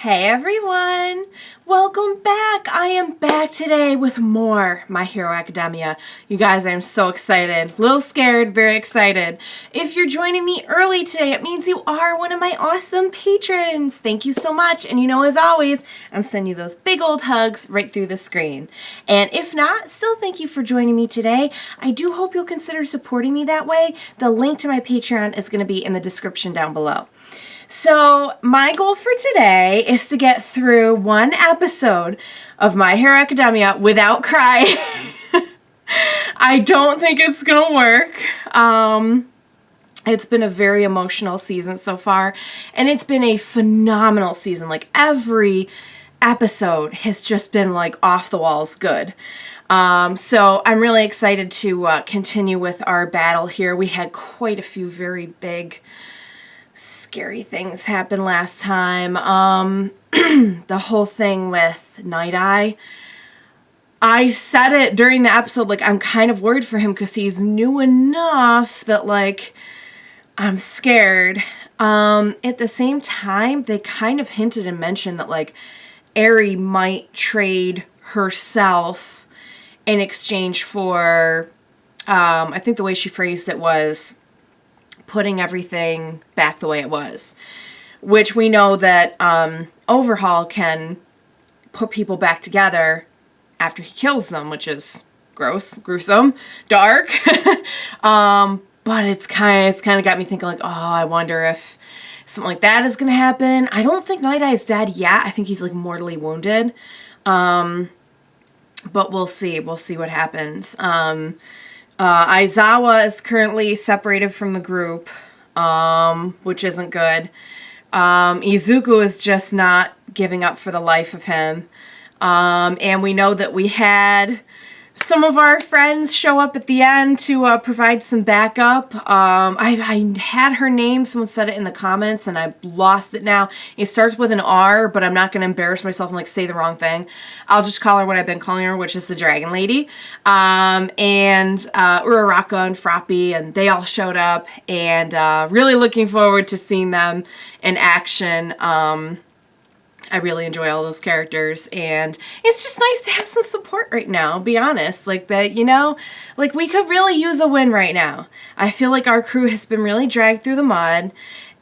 Hey everyone! Welcome back! I am back today with more My Hero Academia. You guys, I am so excited. A little scared, very excited. If you're joining me early today, it means you are one of my awesome patrons. Thank you so much. And you know, as always, I'm sending you those big old hugs right through the screen. And if not, still thank you for joining me today. I do hope you'll consider supporting me that way. The link to my Patreon is going to be in the description down below. So my goal for today is to get through one episode of My Hero Academia without crying. I don't think it's gonna work. It's been a very emotional season so far, and it's been a phenomenal season. Like, every episode has just been like off the walls good. So I'm really excited to continue with our battle here. We had quite a few very big scary things happened last time. The whole thing with Night Eye. I said it during the episode, like, I'm kind of worried for him because he's new enough that, like, I'm scared. At the same time, they kind of hinted and mentioned that, like, Eri might trade herself in exchange for, I think the way she phrased it was, putting everything back the way it was, which we know that Overhaul can put people back together after he kills them, which is gross, gruesome, dark. But it's kind of got me thinking, like, oh, I wonder if something like that is gonna happen. I don't think Night Eye is dead yet. I think he's like mortally wounded. But we'll see. We'll see what happens. Aizawa is currently separated from the group, which isn't good. Izuku is just not giving up for the life of him. And we know that we had some of our friends show up at the end to provide some backup. I had her name. Someone said it in the comments, and I lost it now. It starts with an R, but I'm not going to embarrass myself and like say the wrong thing. I'll just call her what I've been calling her, which is the Dragon Lady. And Uraraka and Froppy, and they all showed up, and really looking forward to seeing them in action. I really enjoy all those characters, and it's just nice to have some support right now, I'll be honest. Like, that, you know, like, we could really use a win right now. I feel like our crew has been really dragged through the mud,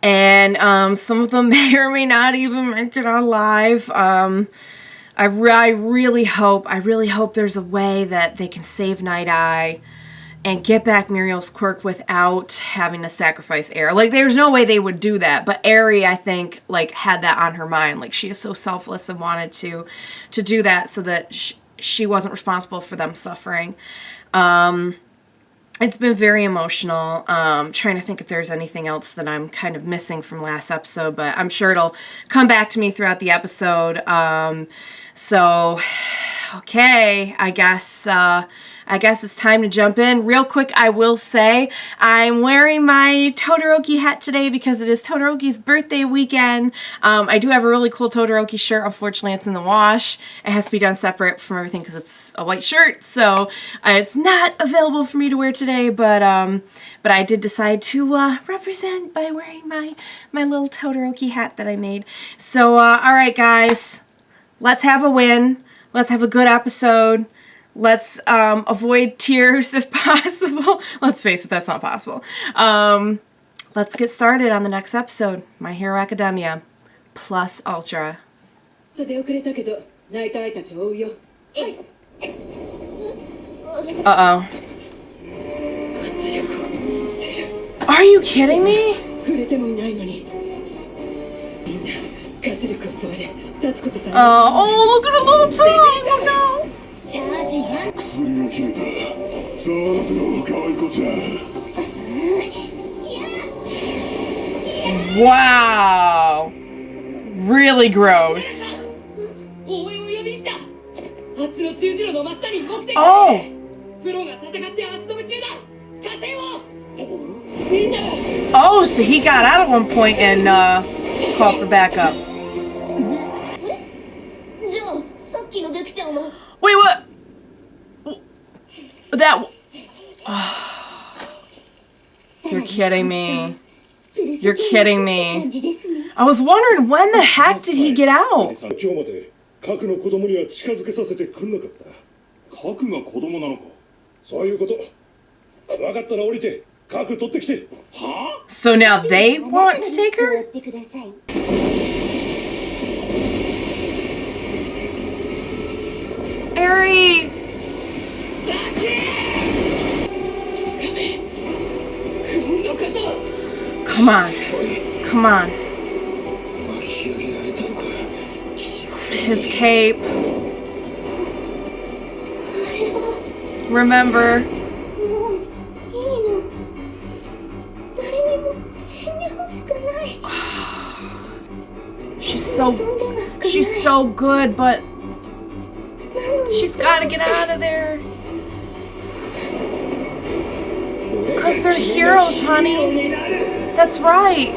and some of them may or may not even make it out alive. I really hope there's a way that they can save Night Eye and get back Muriel's quirk without having to sacrifice Eri. Like, there's no way they would do that. But Eri, I think, like, had that on her mind. Like, she is so selfless and wanted to do that so that she wasn't responsible for them suffering. It's been very emotional. Trying to think if there's anything else that I'm kind of missing from last episode, but I'm sure it'll come back to me throughout the episode. So, okay, I guess it's time to jump in. Real quick, I will say I'm wearing my Todoroki hat today because it is Todoroki's birthday weekend. I do have a really cool Todoroki shirt. Unfortunately, it's in the wash. It has to be done separate from everything because it's a white shirt, so it's not available for me to wear today. But I did decide to represent by wearing my little Todoroki hat that I made. So all right, guys, let's have a win. Let's have a good episode. Let's avoid tears if possible. Let's face it, that's not possible. Let's get started on the next episode. My Hero Academia plus Ultra. Uh-oh. Are you kidding me? Oh, look at her little tongue! Oh, no! Wow! Really gross. Oh! Oh, so he got out at one point and called for backup. Wait, what? That... Oh, you're kidding me. You're kidding me. I was wondering, when the heck did he get out? 今日まで核の子供には近づけさせてくんなかった。核が子供なのか。そういうこと。分かったら降りて核取ってきて。はあ So now they want to take her? Eri! Come on. Come on. His cape. Remember. She's so good, but she's gotta get out of there. Because they're heroes, honey. That's right.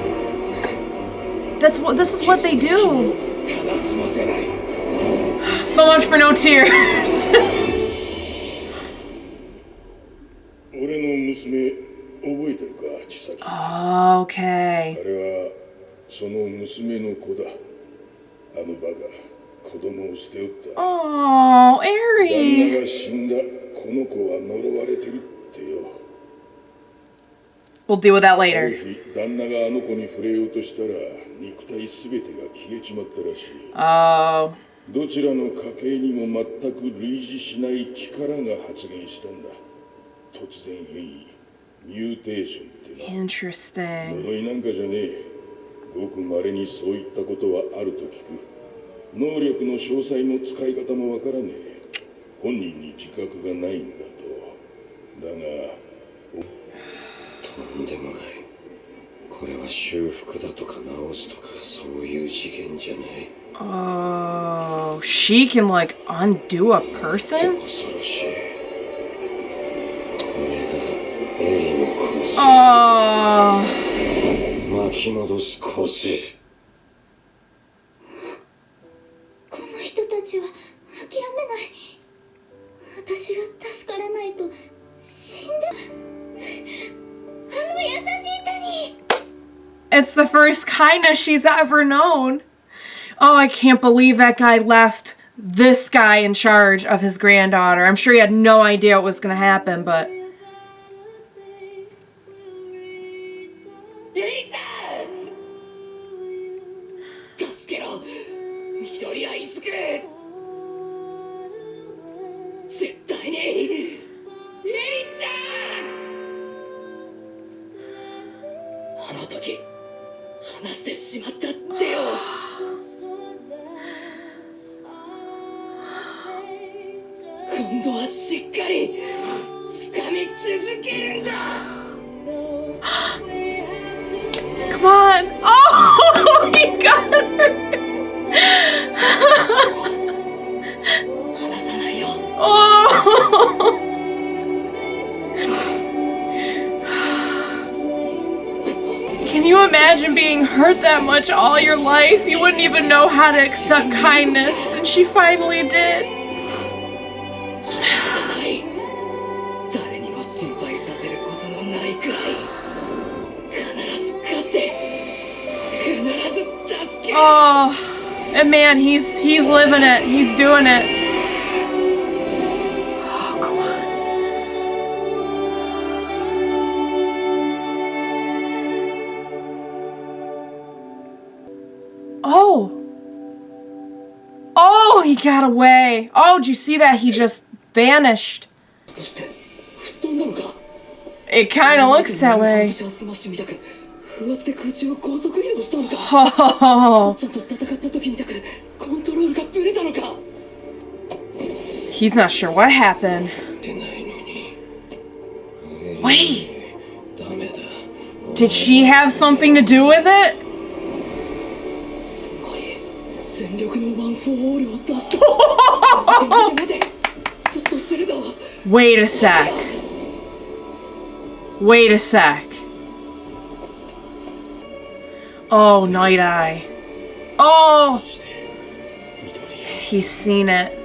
This is what they do. So much for no tears. 俺の娘覚えてるか、千崎。Okay. あれはその娘の子だ。あのバカ、子供を捨ておった。Oh, 旦 Eri. 那が死んだ。この子は呪われてるってよ。We'll deal with that ある later. 日、旦那があの子に触れようとしたら、肉体すべてが消えちまったらしい。Oh. どちらの家系にも全く類似しない力が発現したんだ。突然変異、ミューテーションってな。Interesting. 呪いなんかじゃねえ。ごく稀にそういったことはあると聞く。能力の詳細も使い方もわからねえ。本人に自覚がないんだと。だが、とんでもない。これは修復だとか直すとかそういう次元じゃない。Oh, she can like undo a person? 恐ろしい。これがエリの構成。Oh. 巻き戻す構成。この人たちは諦めない。私が助からないと死んで。あの優しい手に。It's the first kindness she's ever known. Oh, I can't believe that guy left this guy in charge of his granddaughter. I'm sure he had no idea what was going to happen, but... Come on! Oh, he got her! Oh! Can you imagine being hurt that much all your life? You wouldn't even know how to accept kindness, and she finally did. Oh, and man, he's living it. He's doing it. Oh, come on. Oh. Oh, he got away. Oh, did you see that? He just vanished. It kind of looks that way. Oh. He's not sure what happened. Wait. Did she have something to do with it? Wait a sec. Wait a sec. Oh, Night Eye. Oh! He's seen it.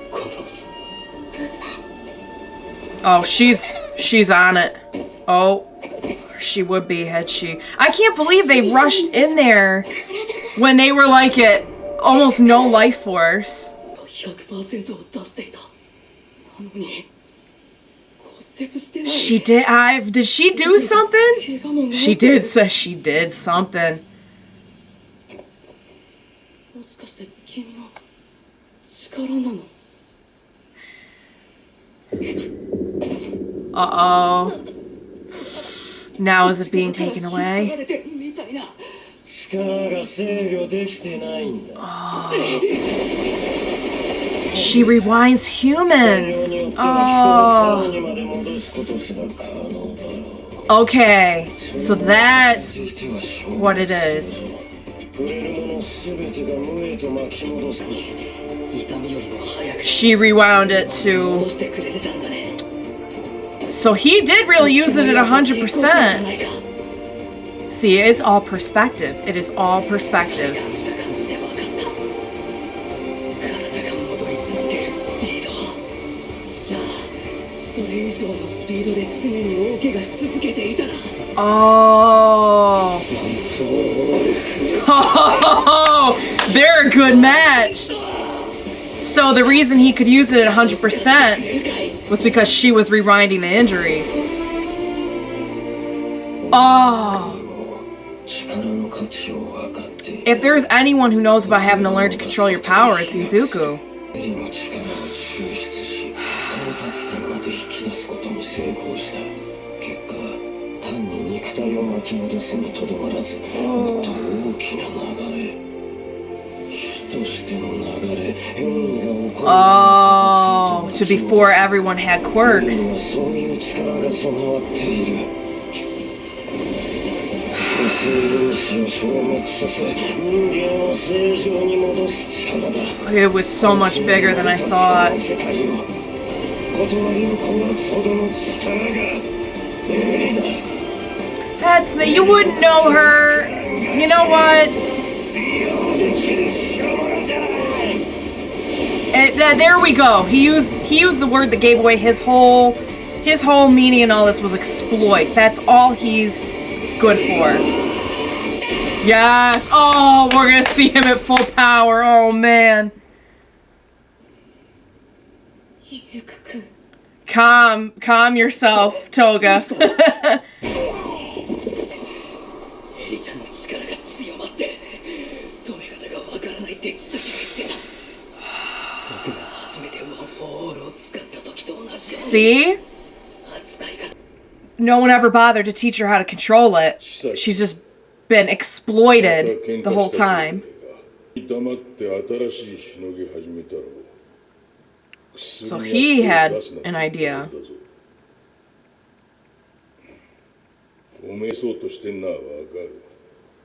Oh, she's on it. Oh, she would be had she. I can't believe they rushed in there when they were like at almost no life force. 100% を出していた。なのに骨折してない。 She did. Did she do something? 怪我もない。 She did. She did something. もしかして君の力なの？ Uh-oh. Now is it being taken 引っ張 away? られてみたいな。力が制御できてないんだ。 She rewinds humans. 人 Oh. をにまで戻すことすら可能だろう。 Okay. So that's 全ては消滅 what it is. 触れるもの全てが無へと巻き戻す。痛みよりも早く She rewound it 戻 to. してくれてたんだね。 So he did really use it at 100%. ないか。 See, it's all perspective. It is all perspective. 感じた感じで分かった。体が戻り続けるスピード。じゃあそれ以上のスピードで常に大怪我し続けていたら。 Oh. Oh, they're a good match. So the reason he could use it at 100% was because she was rewinding the injuries. Oh. 力の価値を分かっている。 If there's anyone who knows about having to learn to control your power, it's Izuku. エリの力を抽出し、到達点まで引き出すことに成功した。結果、単に肉体を巻き戻すにとどまらず、もっと大きな流れ。主としての流れ、変異が起こる。Oh, to before everyone had エリには quirks. そういう力が備わっている。個性因子を消滅させ、人間を正常に戻す力だ。 It was so much bigger than I thought. 世界を断りを壊すほどの力がエリだ。 That's the, you wouldn't know her. You know what? There we go. He used the word that gave away his whole meaning in all this was exploit. That's all he's good for. Yes. Oh, we're gonna see him at full power. Oh man. イズク君。 Calm yourself, Toga. エリちゃんの力が強まって止め方がわからないって千崎が言ってた。僕が初めてワン・フォー・オールを使った時と同じように See? 扱い方。 No one ever bothered to teach her how to control it. She's just been exploited the whole time. 黙って新しいしのぎ始めたろう。 So he had an idea. おめえそうとしてんなわかる。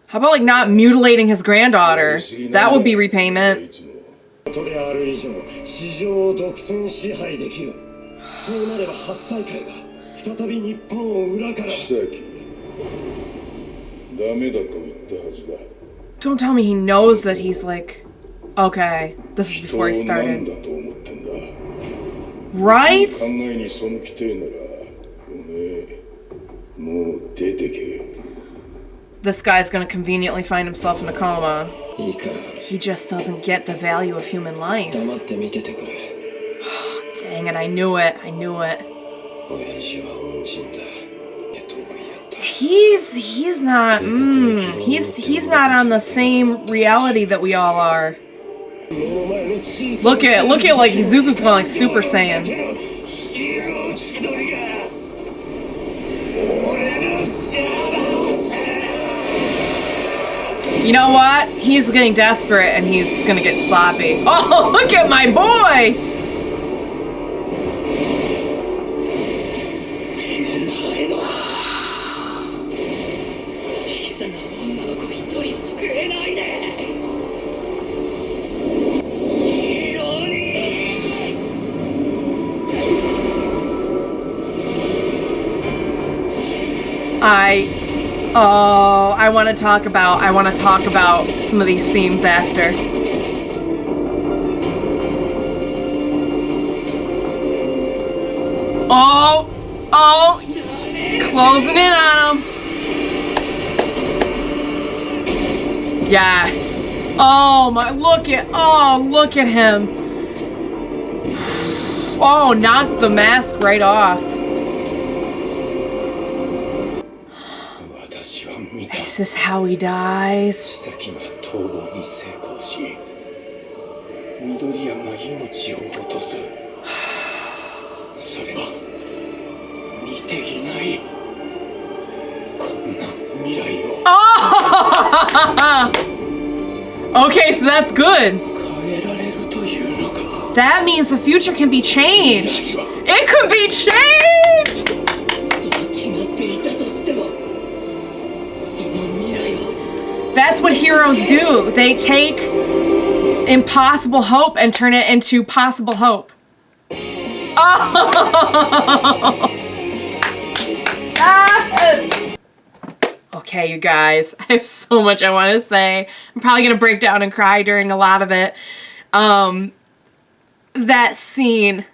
How about like not mutilating his granddaughter? That would be repayment. ことである以上、市場を独占支配できる。そうなれば八歳会が再び日本を裏から。Chisaki、ダメだと言ったはずだ。 Don't tell me he knows that he's like, okay, this is before he 人を何 started. だと思ってんだ。 Right? 考えに背きてえなら、おめえもう出てけ。 This guy's gonna conveniently find himself in a coma. いいから He just doesn't get the value of human life. 黙って見ててくれ。 Dang it, I knew it. I knew it. 親父は恩人だ。遠いやった。 He's not he's not on the same reality that we all are. Look at like Izuku's going like Super Saiyan. You know what? He's getting desperate and he's gonna get sloppy. Oh, look at my boy! 小さな女の子一人救えないで。ヒーローに。 I want to talk about some of these themes after. Oh, closing in on him. Yes. Oh my, look at him. Oh, knocked the mask right off. 私は見た。 This is how he dies. 先が逃亡に成功し、緑谷が命を落とす。それは見ていない。こんな未来を。Okay, so that's good. 変えられるというのか。 That means the future can be changed. It could be changed. そう決まっていたとしても、その未来を。 That's what heroes do. They take impossible hope and turn it into possible hope. Oh! Yes! Okay, you guys, I have so much I want to say. I'm probably going to break down and cry during a lot of it. That scene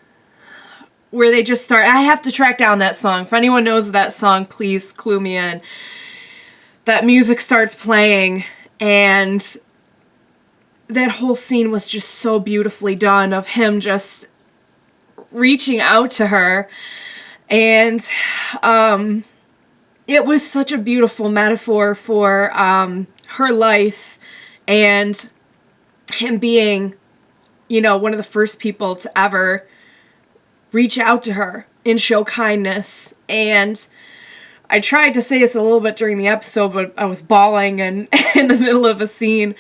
where they just start, I have to track down that song. If anyone knows that song, please clue me in. That music starts playing, and that whole scene was just so beautifully done of him just reaching out to her. And it was such a beautiful metaphor for her life and him being, you know, one of the first people to ever reach out to her and show kindness. And I tried to say this a little bit during the episode, but I was bawling and in the middle of a scene.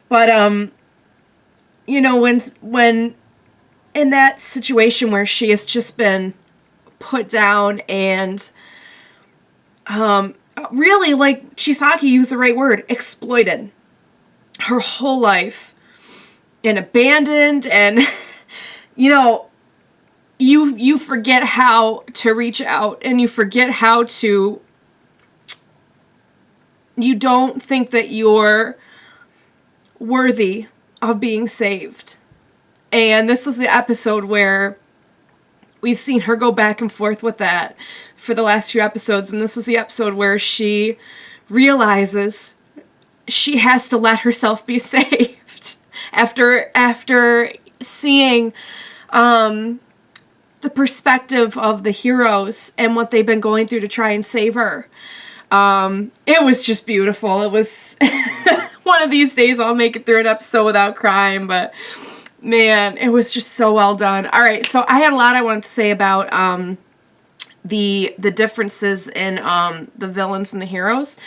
But you know, when in that situation where she has just been put down and really, like Chisaki used the right word, exploited her whole life and abandoned, and you know, you forget how to reach out, and you forget how to, you don't think that you're worthy of being saved. And this is the episode where we've seen her go back and forth with that for the last few episodes, and this is the episode where she realizes she has to let herself be saved after seeing the perspective of the heroes and what they've been going through to try and save her. It was just beautiful. It was one of these days I'll make it through an episode without crying, but man, it was just so well done. All right, so I had a lot I wanted to say about the differences in the villains and the heroes.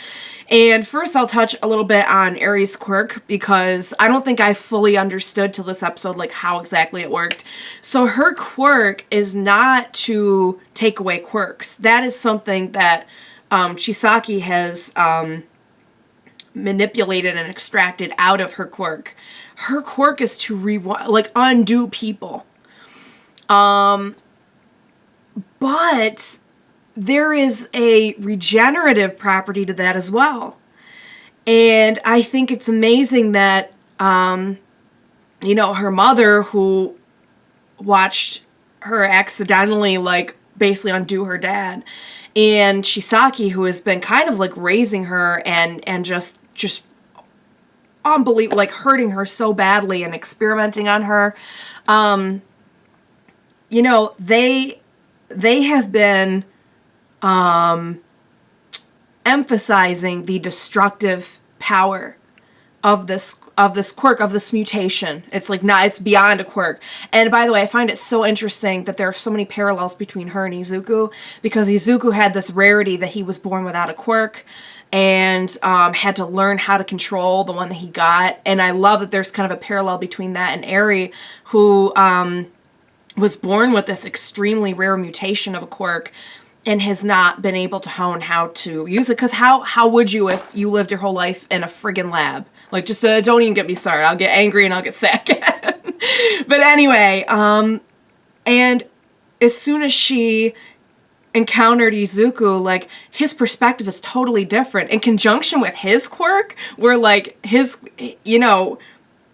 And first I'll touch a little bit on Aries' quirk, because I don't think I fully understood till this episode like how exactly it worked. So her quirk is not to take away quirks. That is something that Chisaki has manipulated and extracted out of her quirk. Her quirk is to undo people. But there is a regenerative property to that as well. And I think it's amazing that, you know, her mother, who watched her accidentally, like, basically undo her dad, and Chisaki, who has been kind of, like, raising her and just unbelievable, like, hurting her so badly and experimenting on her, you know, they have been emphasizing the destructive power of this quirk, of this mutation. It's like, it's beyond a quirk. And by the way, I find it so interesting that there are so many parallels between her and Izuku, because Izuku had this rarity that he was born without a quirk and had to learn how to control the one that he got. And I love that there's kind of a parallel between that and Eri, who was born with this extremely rare mutation of a quirk and has not been able to hone how to use it. Because how would you if you lived your whole life in a friggin' lab? Like, just don't even get me started. I'll get angry and I'll get sad again. But anyway, and as soon as she encountered Izuku, like, his perspective is totally different. In conjunction with his quirk, where, like, his, you know,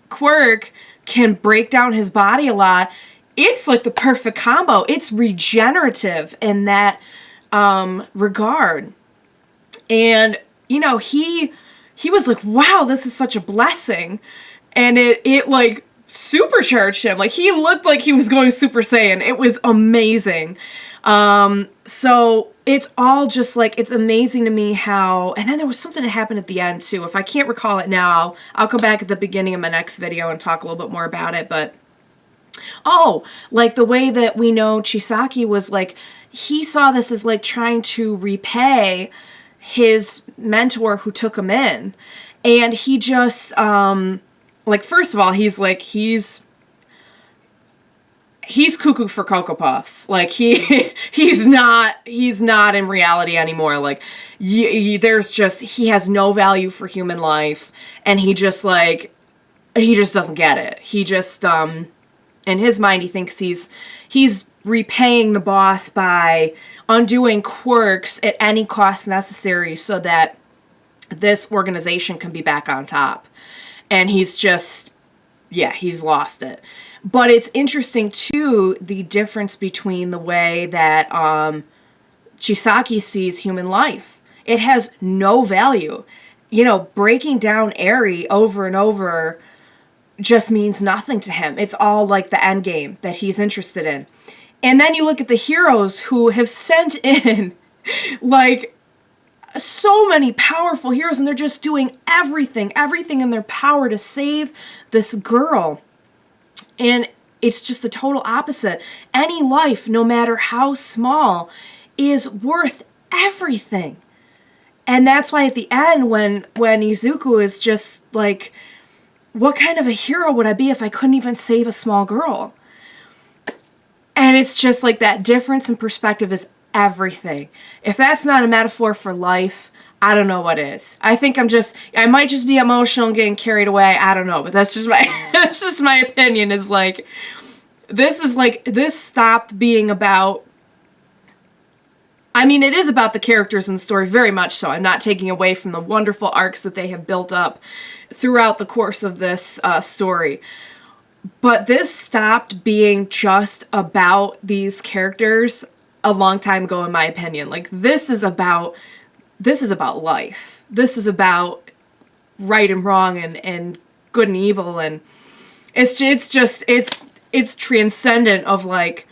quirk can break down his body a lot. It's like the perfect combo. It's regenerative in that regard. And, you know, he he was like, wow, this is such a blessing. And it like supercharged him. Like, he looked like he was going Super Saiyan. It was amazing. So it's all just like, it's amazing to me how, and then there was something that happened at the end too. If I can't recall it now, I'll come back at the beginning of my next video and talk a little bit more about it. But, oh, like the way that we know Chisaki was like, he saw this as like trying to repay his mentor who took him in. And he just, like, first of all, he's like, he's cuckoo for Cocoa Puffs. Like, he's not in reality anymore. Like, there's just, he has no value for human life, and he just doesn't get it. He just, in his mind, he thinks he's repaying the boss by undoing quirks at any cost necessary so that this organization can be back on top. And he's just, yeah, he's lost it. But it's interesting, too, the difference between the way that Chisaki sees human life. It has no value. You know, breaking down Eri over and over just means nothing to him. It's all like the end game that he's interested in. And then you look at the heroes who have sent in, like, so many powerful heroes, and they're just doing everything in their power to save this girl. And it's just the total opposite. Any life, no matter how small, is worth everything. And that's why at the end, when Izuku is just like, what kind of a hero would I be if I couldn't even save a small girl? And it's just like that difference in perspective is everything. If that's not a metaphor for life, I don't know what is. I think I might just be emotional and getting carried away. I don't know, but that's just my opinion, is like, this stopped being about, I mean, it is about the characters in the story, very much so. I'm not taking away from the wonderful arcs that they have built up throughout the course of this story. But this stopped being just about these characters a long time ago, in my opinion. Like, this is about life. This is about right and wrong and good and evil, and it's transcendent of like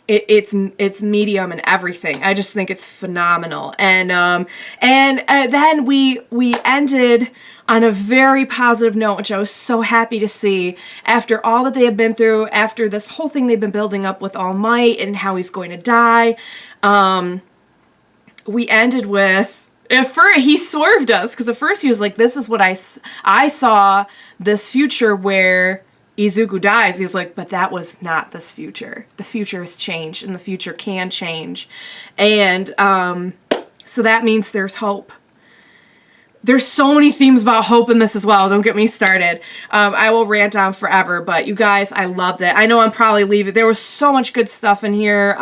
it's medium and everything. I just think it's phenomenal. And then we ended on a very positive note, which I was so happy to see. After all that they have been through, after this whole thing they've been building up with All Might and how he's going to die, we ended with, at first he swerved us, because at first he was like, this is what I saw this future where Izuku dies. He's like, but that was not this future. The future has changed, and the future can change. And so that means there's hope. There's so many themes about hope in this as well. Don't get me started. I will rant on forever, but you guys, I loved it. I know I'm probably leaving. There was so much good stuff in here.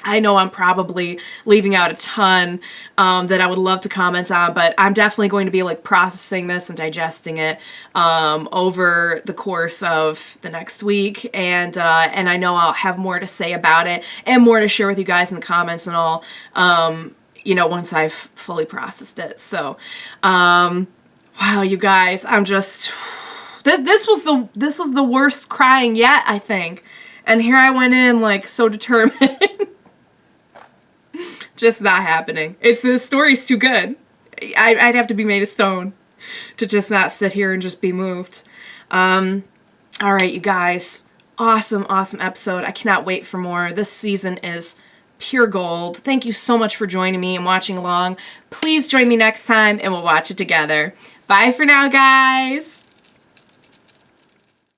I know I'm probably leaving out a ton that I would love to comment on, but I'm definitely going to be like processing this and digesting it over the course of the next week, and I know I'll have more to say about it and more to share with you guys in the comments and all. You know, once I've fully processed it. So, wow, you guys, I'm just, this was the worst crying yet, I think. And here I went in like so determined. Just not happening. The story's too good. I'd have to be made of stone to just not sit here and just be moved. All right, you guys, awesome episode. I cannot wait for more. This season is pure gold. Thank you so much for joining me and watching along. Please join me next time and we'll watch it together. Bye for now, guys.